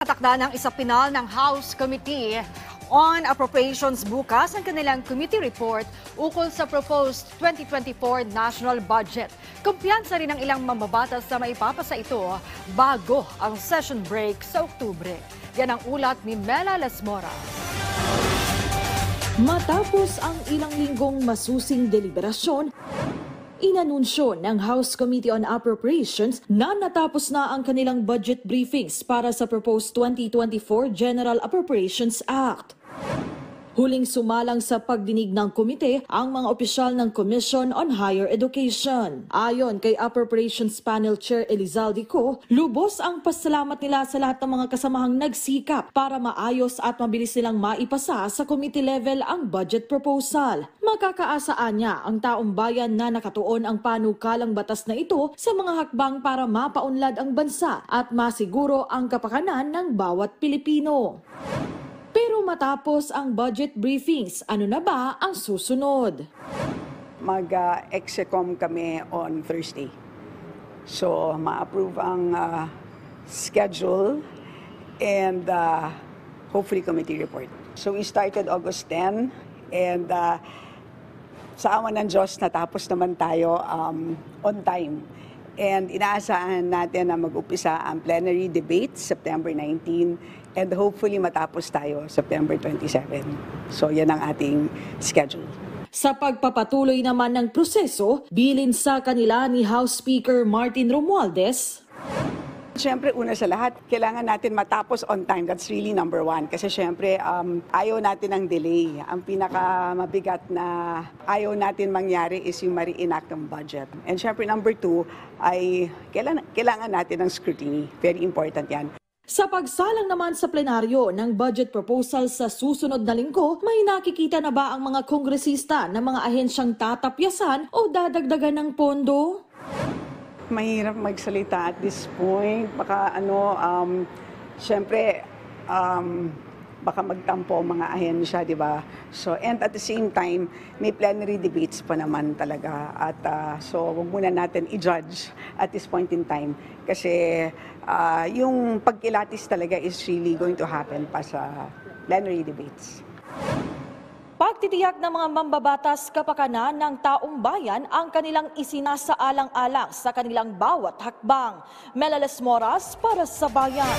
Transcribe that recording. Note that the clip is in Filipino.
Nakatakda ng isapinal ng House Committee on Appropriations bukas ang kanilang committee report ukol sa proposed 2024 national budget. Kumpiyansa rin ng ilang mambabatas na maipapasa ito bago ang session break sa Oktubre. Yan ang ulat ni Mela Lesmora. Matapos ang ilang linggong masusing deliberasyon, inanunsyo ng House Committee on Appropriations na natapos na ang kanilang budget briefings para sa proposed 2024 General Appropriations Act. Huling sumalang sa pagdinig ng komite ang mga opisyal ng Commission on Higher Education. Ayon kay Appropriations Panel Chair Elizalde Co, lubos ang pasalamat nila sa lahat ng mga kasamahang nagsikap para maayos at mabilis nilang maipasa sa committee level ang budget proposal. Makakaasaan niya ang taong bayan na nakatuon ang panukalang batas na ito sa mga hakbang para mapaunlad ang bansa at masiguro ang kapakanan ng bawat Pilipino. Pero matapos ang budget briefings, ano na ba ang susunod? Mag-execom kami on Thursday. So, ma-approve ang schedule and hopefully committee report. So, we started August 10 and sa awa ng Diyos, natapos naman tayo on time. And inaasahan natin na mag-upisa ang plenary debate September 19 and hopefully matapos tayo September 27. So yan ang ating schedule. Sa pagpapatuloy naman ng proseso, bilin sa kanila ni House Speaker Martin Romualdez. Siyempre, una sa lahat, kailangan natin matapos on time. That's really number one. Kasi siyempre, ayaw natin ng delay. Ang pinakamabigat na ayaw natin mangyari is yung ma-reenact ng budget. And siyempre, number two, ay kailangan natin ng scrutiny. Very important yan. Sa pagsalang naman sa plenaryo ng budget proposal sa susunod na linggo, may nakikita na ba ang mga kongresista na mga ahensyang tatapyasan o dadagdagan ng pondo? Mahirap magsalita at this point. Baka syempre, baka magtampo ang mga ahensya, di ba? So, and at the same time, may plenary debates pa naman talaga. At so, huwag muna natin i-judge at this point in time. Kasi yung pagkilatis talaga is really going to happen pa sa plenary debates. Pagtitiyak ng mga mambabatas kapakanan ng taong bayan ang kanilang isinasaalang-alang sa kanilang bawat hakbang. Mela Lesmoras para sa Bayan.